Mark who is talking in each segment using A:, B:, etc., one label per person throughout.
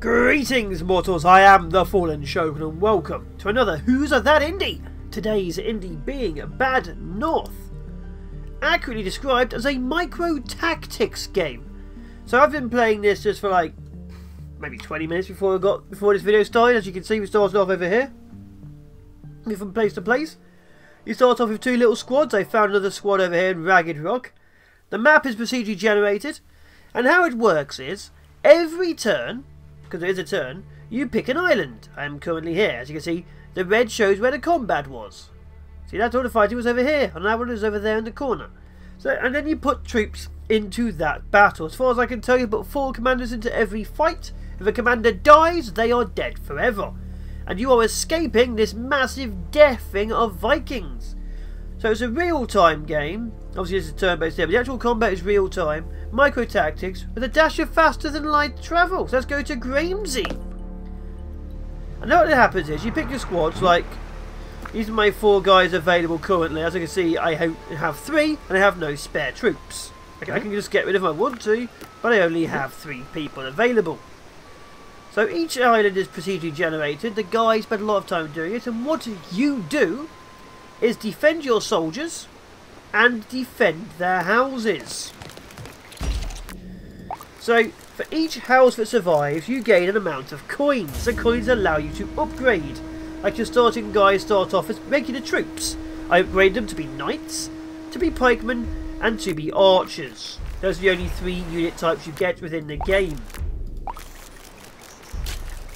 A: Greetings mortals, I am the Fallen Shogun and welcome to another Who's That Indie? Today's indie being Bad North, accurately described as a micro-tactics game. So I've been playing this just for like maybe 20 minutes before this video started. As you can see, we started off over here, from place to place. You start off with two little squads. I found another squad over here in Ragged Rock. The map is procedurally generated, and how it works is every turn, because there is a turn, you pick an island. I am currently here. As you can see, the red shows where the combat was. See, that's all the fighting was over here, and that one is over there in the corner. So, and then you put troops into that battle. As far as I can tell, you put 4 commanders into every fight. If a commander dies, they are dead forever. And you are escaping this massive deathing of Vikings. So it's a real-time game. Obviously it's a turn-based game, but the actual combat is real-time. Micro-tactics with a dash of faster-than-light travel. So let's go to Gramsey. And now what happens is you pick your squads. Like, these are my 4 guys available currently. As you can see, I have 3 and I have no spare troops. Okay, I can just get rid of them if I want to, but I only have 3 people available. So each island is procedurally generated. The guys spend a lot of time doing it, and what you do is defend your soldiers and defend their houses. So for each house that survives, you gain an amount of coins. The coins allow you to upgrade. Like your starting guys start off as regular troops. I upgrade them to be knights, to be pikemen, and to be archers. Those are the only 3 unit types you get within the game.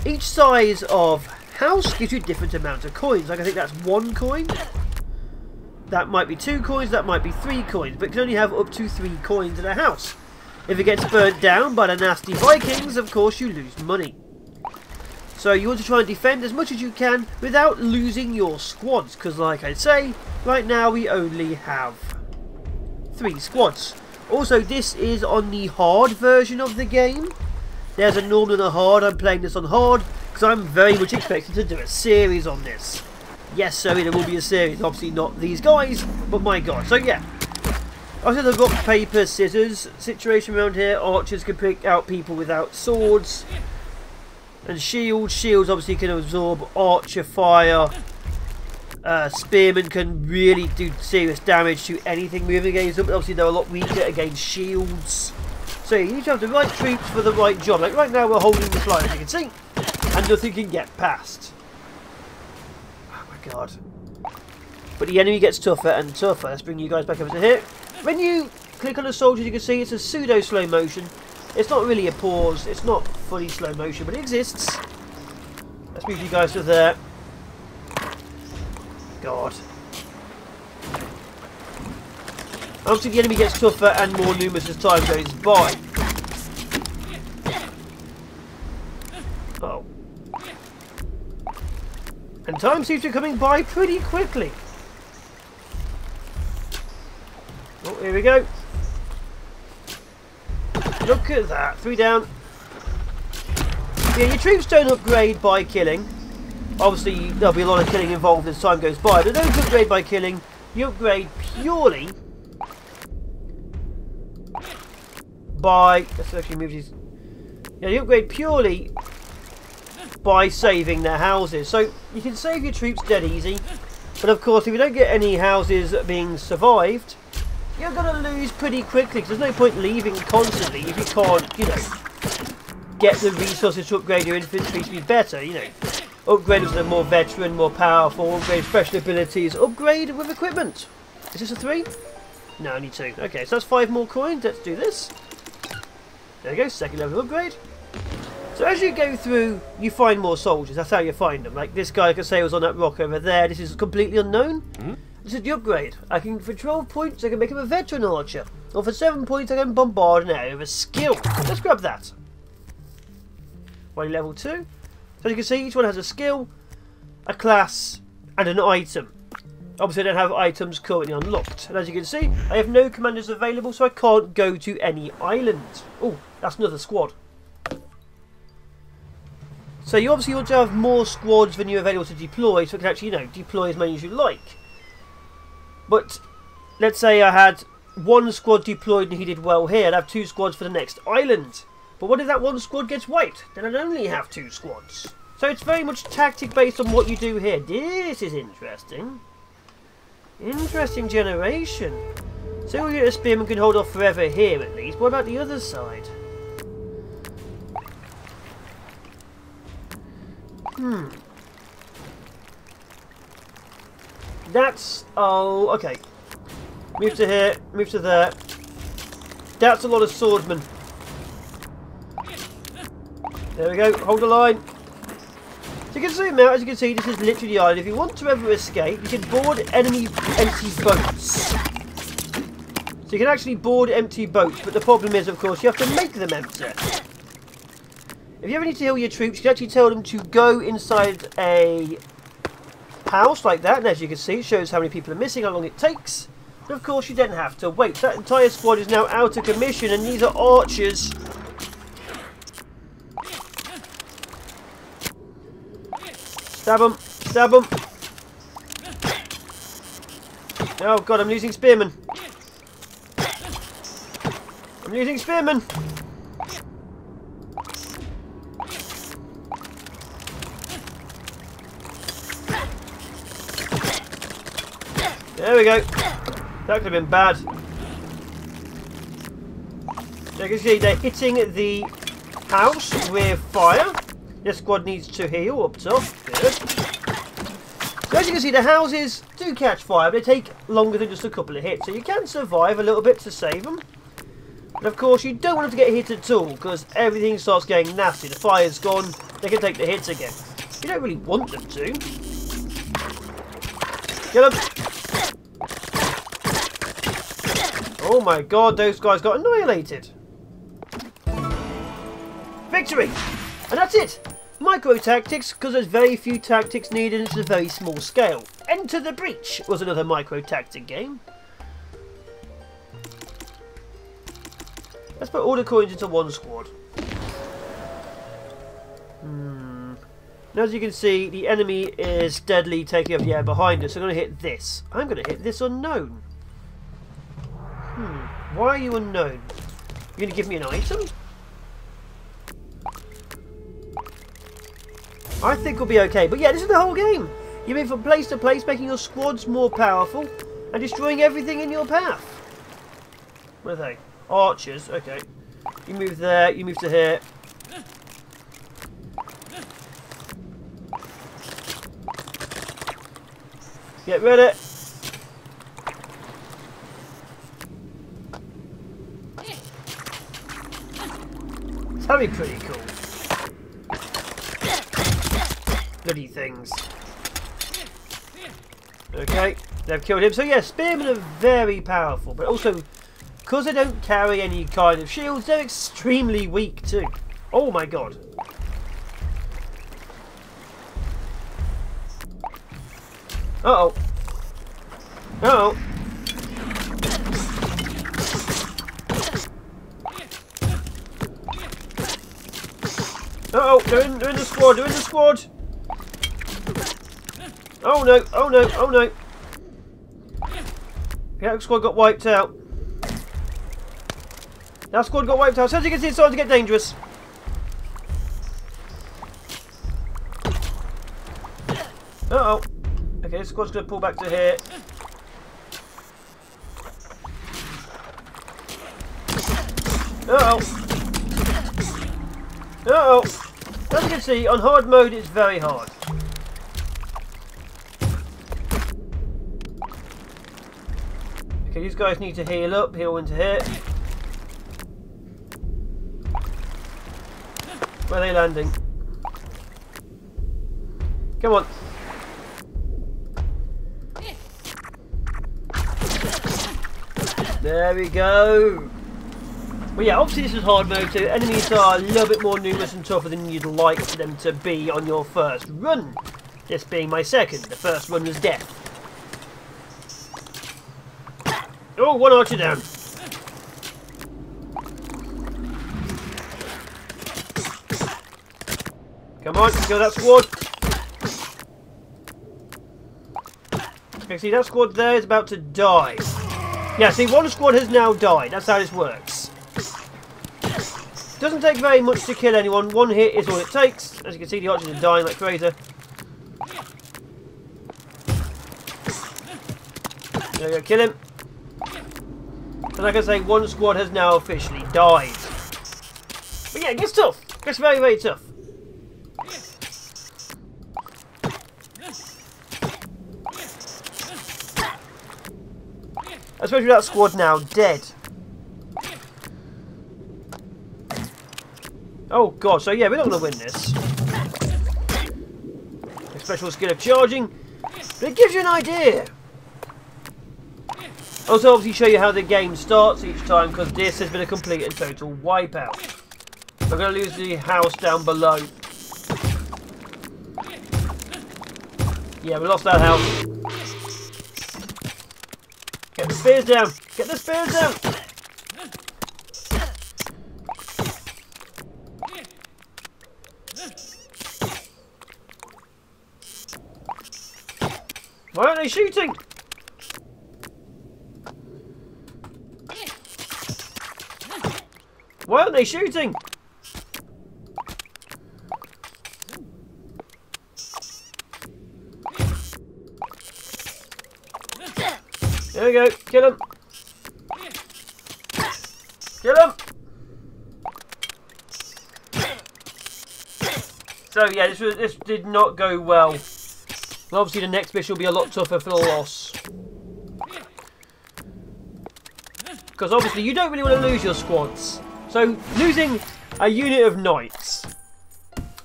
A: Each size of house gives you a different amount of coins. Like I think that's 1 coin. That might be 2 coins, that might be 3 coins. But it can only have up to 3 coins in a house. If it gets burnt down by the nasty Vikings, of course you lose money. So you want to try and defend as much as you can without losing your squads. Because like I say, right now we only have 3 squads. Also, this is on the hard version of the game. There's a normal and a hard. I'm playing this on hard because I'm very much expected to do a series on this. Yes, sorry, there will be a series. Obviously not these guys, but my god. So yeah, after the rock, paper, scissors situation around here, archers can pick out people without swords. And shields. Shields obviously can absorb archer fire. Spearmen can really do serious damage to anything moving against them. But obviously they're a lot weaker against shields. So you need to have the right troops for the right job. Like right now we're holding this line, as you can see, and nothing can get past. Oh my god. But the enemy gets tougher and tougher. Let's bring you guys back over to here. When you click on the soldiers, you can see it's a pseudo slow motion. It's not really a pause. It's not fully slow motion, but it exists. Let's move you guys to there. God. Obviously the enemy gets tougher and more numerous as time goes by. Oh. And time seems to be coming by pretty quickly. Oh, here we go. Look at that. 3 down. Yeah, your troops don't upgrade by killing. Obviously there'll be a lot of killing involved as time goes by, but don't upgrade by killing. You upgrade purely by, let's actually move these. Yeah, you upgrade purely by saving their houses. So you can save your troops dead easy, but of course if you don't get any houses being survived, you're going to lose pretty quickly, because there's no point leaving constantly if you can't, you know, get the resources to upgrade your infantry to be better, you know. Upgrade as a more veteran, more powerful, upgrade special abilities, upgrade with equipment. Is this a 3? No, only 2. Okay, so that's 5 more coins. Let's do this. There we go, second level upgrade. So as you go through, you find more soldiers. That's how you find them. Like this guy, I can say, was on that rock over there. This is completely unknown. This is the upgrade. I can, for 12 points, I can make him a veteran archer. Or for 7 points, I can bombard an area with a skill. Let's grab that. Only level 2. So as you can see, each one has a skill, a class, and an item. Obviously, I don't have items currently unlocked. And as you can see, I have no commanders available, so I can't go to any island. Oh, that's another squad. So you obviously want to have more squads than you're available to deploy, so you can actually, you know, deploy as many as you like. But let's say I had 1 squad deployed and he did well here. I'd have 2 squads for the next island. But what if that one squad gets wiped? Then I'd only have 2 squads. So it's very much tactic based on what you do here. This is interesting. Interesting generation. So a spearman can hold off forever here at least. What about the other side? That's... oh, okay. Move to here, move to there. That's a lot of swordsmen. There we go, hold the line. So you can zoom out, as you can see, this is literally the island. If you want to ever escape, you can board enemy empty boats. So you can actually board empty boats, but the problem is, of course, you have to make them empty. If you ever need to heal your troops, you can actually tell them to go inside a house like that, and as you can see, it shows how many people are missing, how long it takes. But of course, you then have to wait. That entire squad is now out of commission, and these are archers. Stab them, stab them. Oh god, I'm losing spearmen. I'm losing spearmen. There we go. That could have been bad. So you can see they're hitting the house with fire. This squad needs to heal up top. Good. So as you can see, the houses do catch fire, but they take longer than just a couple of hits. So you can survive a little bit to save them. But of course, you don't want them to get hit at all, because everything starts getting nasty. The fire's gone, they can take the hits again. You don't really want them to. Get them! Oh my god, those guys got annihilated. Victory! And that's it! Micro tactics, because there's very few tactics needed and it's a very small scale. Enter the Breach was another micro tactic game. Let's put all the coins into one squad. Now as you can see, the enemy is steadily taking up the air behind us. So I'm going to hit this. I'm going to hit this unknown. Why are you unknown? You're going to give me an item? I think we'll be okay. But yeah, this is the whole game. You move from place to place, making your squads more powerful and destroying everything in your path. What are they? Archers. Okay. You move there, you move to here. Get ready. That'd be pretty cool. Bloody things. Okay, they've killed him. So yeah, spearmen are very powerful, but also because they don't carry any kind of shields, they're extremely weak too. Oh my god. Uh-oh. Uh-oh. Uh-oh, they're in the squad, they're in the squad! Oh no, oh no, oh no! The squad got wiped out. That squad got wiped out, so as you can see it's starting to get dangerous. Uh-oh. Okay, this squad's going to pull back to here. Uh-oh. Uh-oh. As you can see, on hard mode it's very hard. Okay, these guys need to heal up, heal into here. Where are they landing? Come on. There we go. Well, yeah, obviously this is hard mode, so enemies are a little bit more numerous and tougher than you'd like them to be on your first run. This being my second. The first run was death. Oh, one archer down. Come on, kill that squad. Okay, see that squad there is about to die. Yeah, see, one squad has now died. That's how this works. doesn't take very much to kill anyone. One hit is all it takes. As you can see, the archers are dying like crazy. There we go, kill him. And like I say, one squad has now officially died. But yeah, it gets tough. It gets very, very tough. Especially with that squad now dead. Oh god, so yeah, we're not going to win this. A special skill of charging. But it gives you an idea. Also obviously show you how the game starts each time, because this has been a complete and total wipeout. We're going to lose the house down below. Yeah, we lost that house. Get the spears down! Get the spears down! Why aren't they shooting? Why aren't they shooting? There we go. Kill him. Kill him. So yeah, this did not go well. Well, obviously the next mission will be a lot tougher for the loss. Because obviously you don't really want to lose your squads. So losing a unit of knights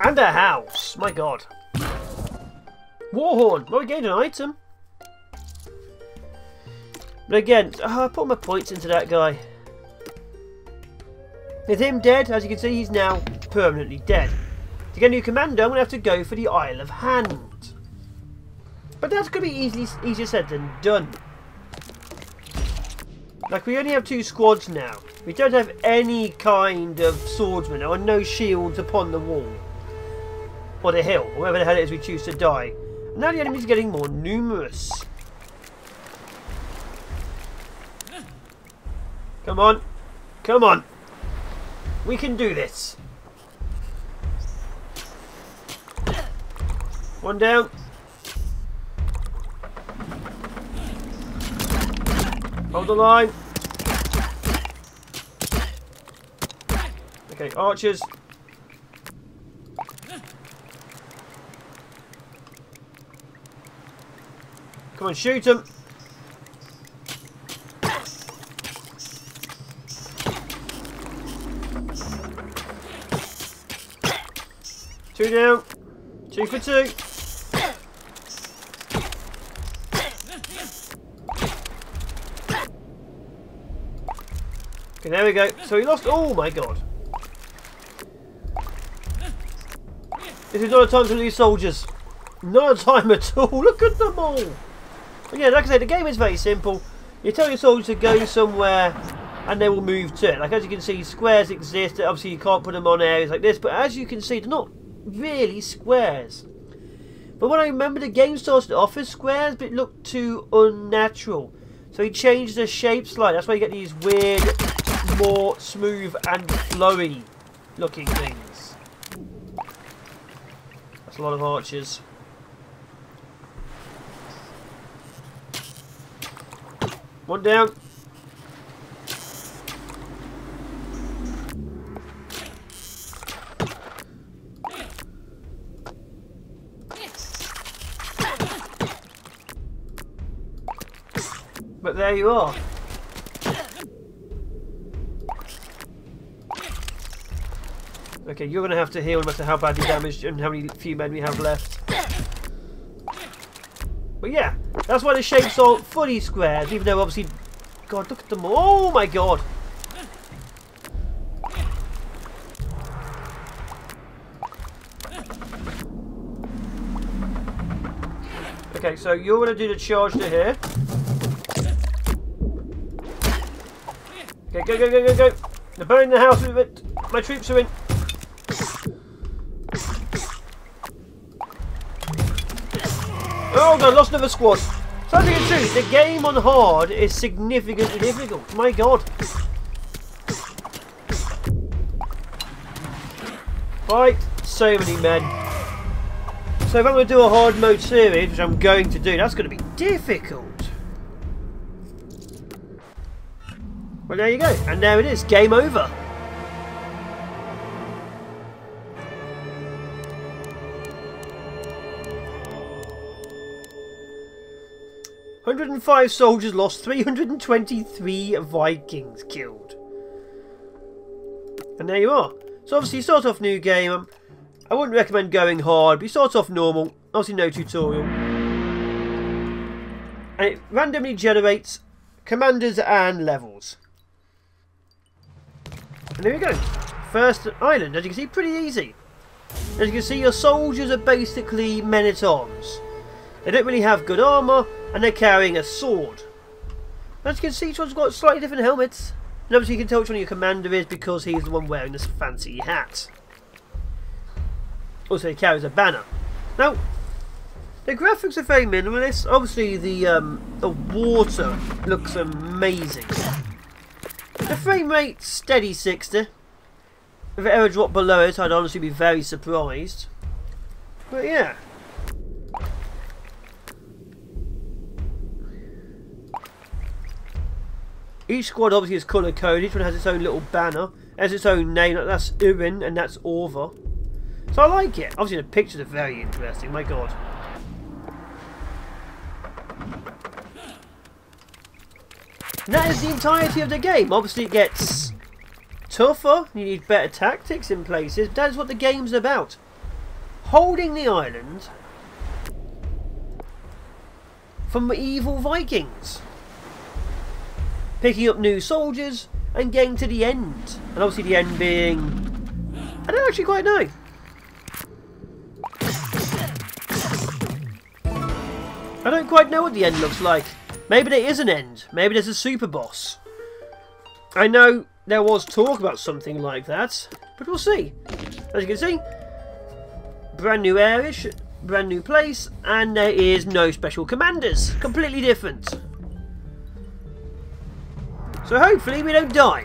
A: and a house, my god. Warhorn. Well, we gained an item. But again, I put my points into that guy. With him dead, as you can see, he's now permanently dead. To get a new commander, I'm going to have to go for the Isle of Hand. But that's going to be easier said than done. Like, we only have 2 squads now. We don't have any kind of swordsman or no shields upon the wall. Or the hill, or wherever the hell it is we choose to die. And now the enemies are getting more numerous. Come on. Come on. We can do this. One down. Hold the line. Okay, archers. Come on, shoot them. Two down. 2 for 2. Okay, there we go. So he lost. Oh my god. This is not a time to lose soldiers. Not a time at all. Look at them all. But yeah, like I said, the game is very simple. You tell your soldiers to go somewhere and they will move to it. Like, as you can see, squares exist. Obviously, you can't put them on areas like this. But as you can see, they're not really squares. But when I remember, the game started off as squares, but it looked too unnatural. So he changed the shape slightly. That's why you get these weird, more smooth and flowy looking things. That's a lot of archers. One down. But there you are. Okay, you're going to have to heal no matter how badly damaged and how many few men we have left. But yeah, that's why the shapes aren't fully squares, even though obviously... God, look at them all. Oh my god. Okay, so you're going to do the charge to here. Okay, go, go, go, go, go. They're burning the house with it. My troops are in. Oh god, lost another squad. So as you can see, the game on hard is significantly difficult. My god. Fight so many men. So if I'm going to do a hard mode series, which I'm going to do, that's going to be difficult. Well, there you go. And there it is. Game over. "105 soldiers lost, 323 Vikings killed." And there you are. So obviously you start off new game. I wouldn't recommend going hard, but you start off normal. Obviously no tutorial. And it randomly generates commanders and levels. And there we go. First island, as you can see, pretty easy. As you can see, your soldiers are basically men-at-arms. They don't really have good armour, and they're carrying a sword. As you can see, each one's got slightly different helmets. And obviously you can tell which one your commander is because he's the one wearing this fancy hat. Also he carries a banner. Now, the graphics are very minimalist. Obviously the water looks amazing. The frame rate, steady 60. If it ever dropped below it, I'd honestly be very surprised. But yeah. Each squad obviously is colour coded. Each one has its own little banner. Has its own name. That's Urin and that's Orva. So I like it. Obviously the pictures are very interesting. My god. And that is the entirety of the game. Obviously it gets tougher. You need better tactics in places. But that is what the game's about. Holding the island from evil Vikings. Picking up new soldiers and getting to the end. And obviously the end being... I don't actually quite know. I don't quite know what the end looks like. Maybe there is an end. Maybe there's a super boss. I know there was talk about something like that. But we'll see. As you can see, brand new area, brand new place. And there is no special commanders. Completely different. So hopefully we don't die.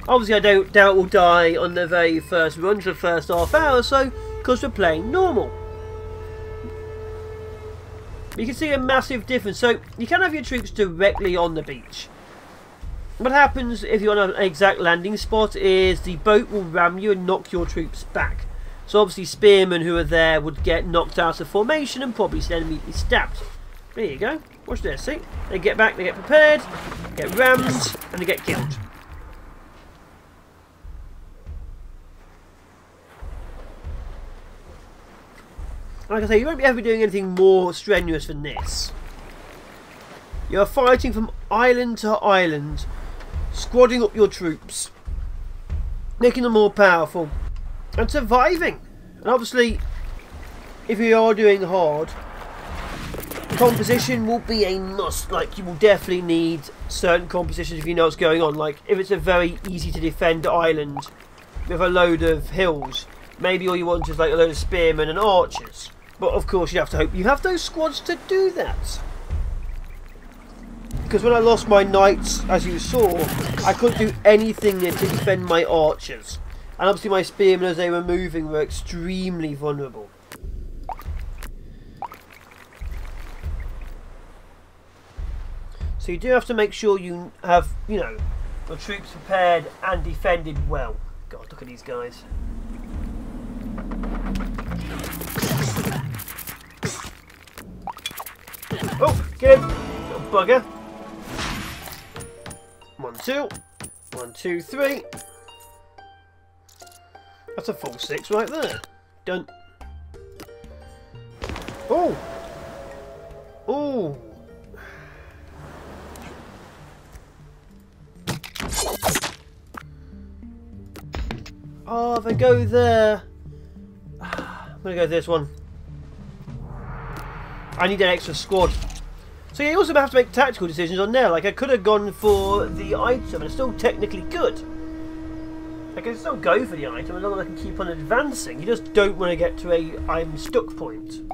A: Obviously I don't doubt we'll die on the very first run, the first half hour or so, because we're playing normal. You can see a massive difference. So you can have your troops directly on the beach. What happens if you're on an exact landing spot is the boat will ram you and knock your troops back. So obviously spearmen who are there would get knocked out of formation and probably then immediately stabbed. There you go. Watch this, see? They get back, they get prepared, get rammed, and they get killed. Like I say, you won't be ever doing anything more strenuous than this. You're fighting from island to island, squadding up your troops, making them more powerful, and surviving. And obviously, if you are doing hard, composition will be a must. Like, you will definitely need certain compositions if you know what's going on. Like, if it's a very easy to defend island with a load of hills, maybe all you want is like a load of spearmen and archers. But of course you have to hope you have those squads to do that. Because when I lost my knights, as you saw, I couldn't do anything to defend my archers. And obviously my spearmen as they were moving were extremely vulnerable. So you do have to make sure you have, you know, your troops prepared and defended well. God, look at these guys. Oh, get him! Little bugger. 1, 2. 1, 2, 3. That's a full 6 right there. Done. Oh! Oh! Oh, if I go there... I'm going to go this one. I need an extra squad. So you also have to make tactical decisions on there. Like, I could have gone for the item and it's still technically good. I can still go for the item as long as I can keep on advancing. You just don't want to get to a I'm stuck point.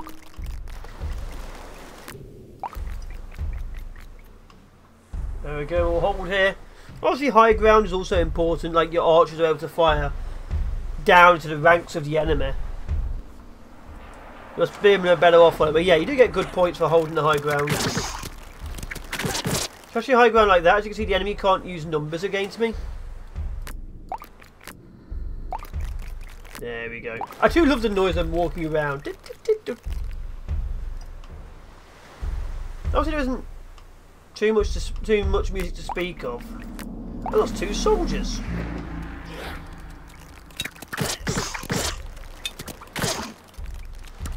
A: There we go, we'll hold here. Obviously high ground is also important, like your archers are able to fire down to the ranks of the enemy. Your spearmen are better off on it, but yeah, you do get good points for holding the high ground. Especially high ground like that. As you can see, the enemy can't use numbers against me. There we go. I do love the noise I'm walking around. Obviously there isn't too much music to speak of. I lost 2 soldiers.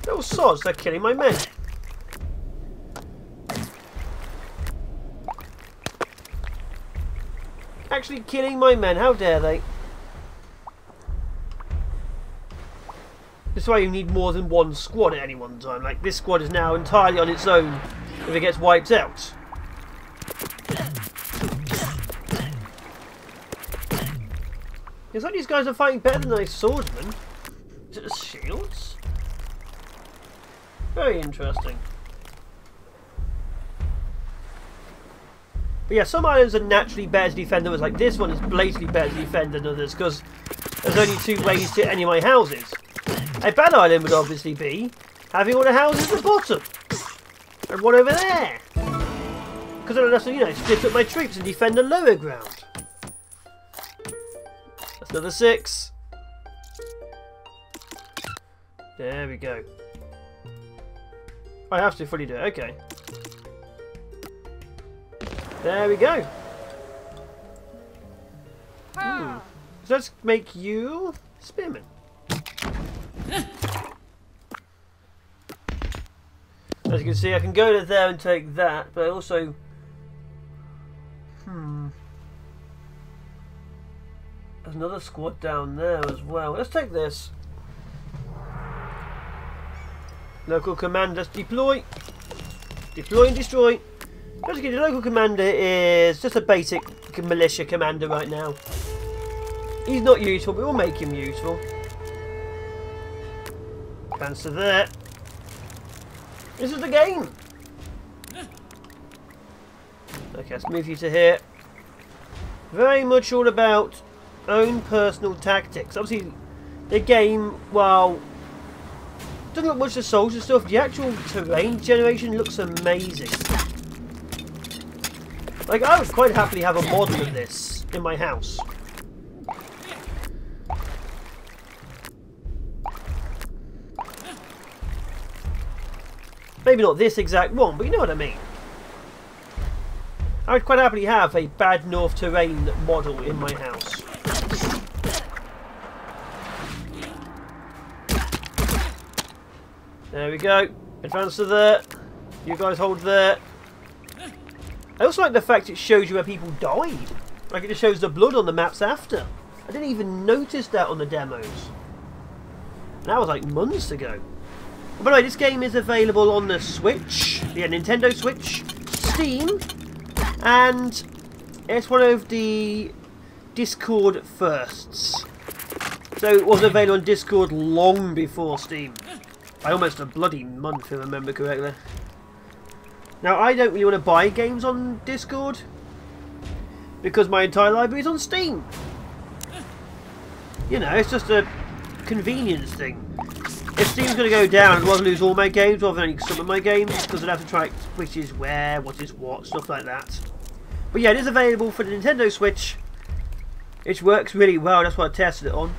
A: Those sods, they're killing my men. Actually killing my men, how dare they? This is why you need more than one squad at any one time. Like, this squad is now entirely on its own if it gets wiped out. It's like these guys are fighting better than those swordsmen. Is it the shields? Very interesting. But yeah, some islands are naturally better to defend than others. Like this one is blatantly better to defend than others because there's only 2 ways to hit any of my houses. A bad island would obviously be having all the houses at the bottom and one over there. Because I don't have to, you know, split up my troops and defend the lower ground. That's another 6. There we go. I have to fully do it, okay. There we go. So let's make you spearmen. As you can see, I can go to there and take that, but I also... There's another squad down there as well. Let's take this. Local commanders deploy. Deploy and destroy. As you can see, the local commander is just a basic militia commander right now. He's not useful, but we'll make him useful. Advance to there. This is the game. Okay, let's move you to here. Very much all about own personal tactics. Obviously, the game, while doesn't look much of soldier stuff, the actual terrain generation looks amazing. Like, I would quite happily have a model of this in my house. Maybe not this exact one, but you know what I mean. I would quite happily have a bad North terrain model in my house. There we go. Advance to there. You guys hold there. I also like the fact it shows you where people died. Like, it just shows the blood on the maps after. I didn't even notice that on the demos. And that was like months ago. By the way, this game is available on the Switch, the Nintendo Switch, Steam, and it's one of the Discord firsts. So it was available on Discord long before Steam. By almost a bloody month, if I remember correctly. Now, I don't really want to buy games on Discord because my entire library is on Steam. You know, it's just a convenience thing. If Steam's going to go down, I'd rather lose all my games rather than only some of my games, because I'd have to track which is where, what is what, stuff like that. But yeah, it is available for the Nintendo Switch. It works really well, that's why I tested it on.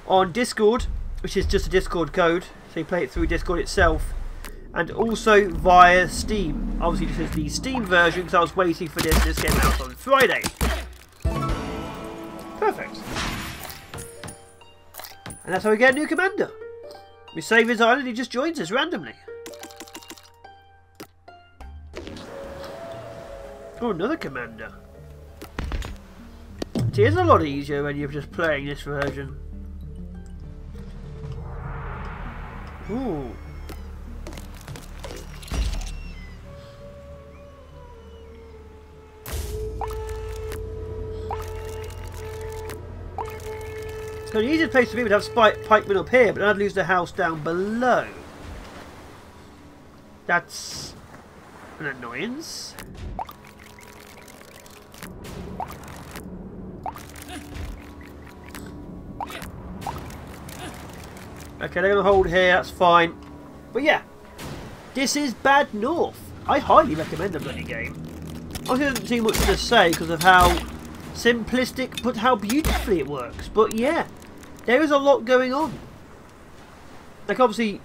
A: On Discord, which is just a Discord code, so you play it through Discord itself. And also via Steam. Obviously this is the Steam version, because I was waiting for this. This came out on Friday. Perfect. And that's how we get a new commander. We save his island, he just joins us randomly. Oh, another commander. It is a lot easier when you're just playing this version. Ooh. So the easiest place to be would have pikemen up here, but then I'd lose the house down below. That's an annoyance. Okay, they're going to hold here, that's fine. But yeah, this is Bad North. I highly recommend the bloody game. I didn't too much to say because of how simplistic but how beautifully it works. But yeah, there is a lot going on. Like obviously,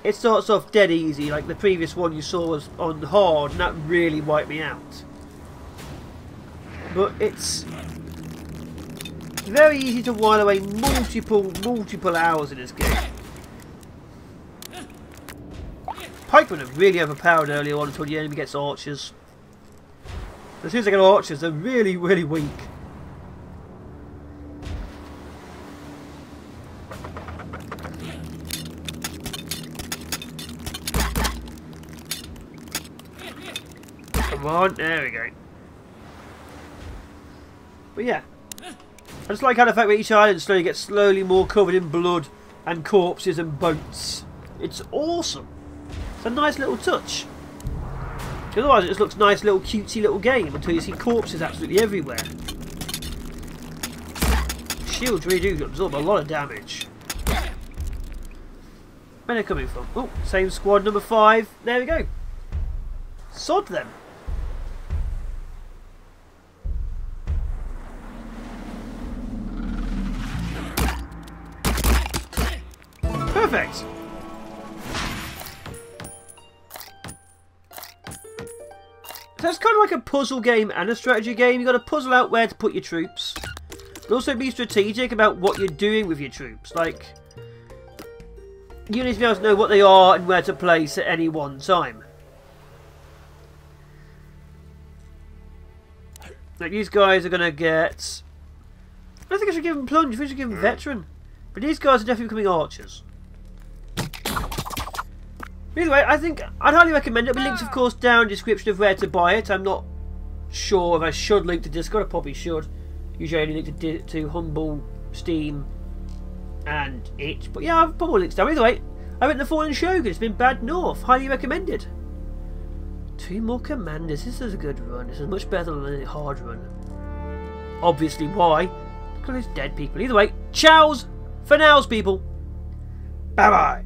A: it starts off dead easy. Like the previous one you saw was on hard, and that really wiped me out. But it's very easy to while away multiple hours in this game. Pikemen are really overpowered early on until the enemy gets archers. As soon as they get archers, they're really weak. Come on, there we go. But yeah, I just like how the fact that each island slowly gets more covered in blood and corpses and boats. It's awesome. It's a nice little touch. Otherwise it just looks nice little cutesy little game until you see corpses absolutely everywhere. Shields really do absorb a lot of damage. Where are they coming from? Oh, same squad, number 5. There we go. Sod them. Perfect. So it's kind of like a puzzle game and a strategy game. You've got to puzzle out where to put your troops. But also be strategic about what you're doing with your troops. Like, you need to be able to know what they are and where to place at any one time. Like, these guys are going to get... I don't think I should give them plunge. I think I should give them veteran. But these guys are definitely becoming archers. Either way, I think I'd highly recommend it. There'll be links, of course, down in the description of where to buy it. I'm not sure if I should link to Discord. I probably should. Usually I only link to Humble, Steam, and it. But yeah, I've put all links down. Either way, I went to Fallen Shogun. It's been Bad North. Highly recommended. 2 more commanders. This is a good run. This is much better than a hard run. Obviously, why? Because it's dead people. Either way, chows for nows, people. Bye-bye.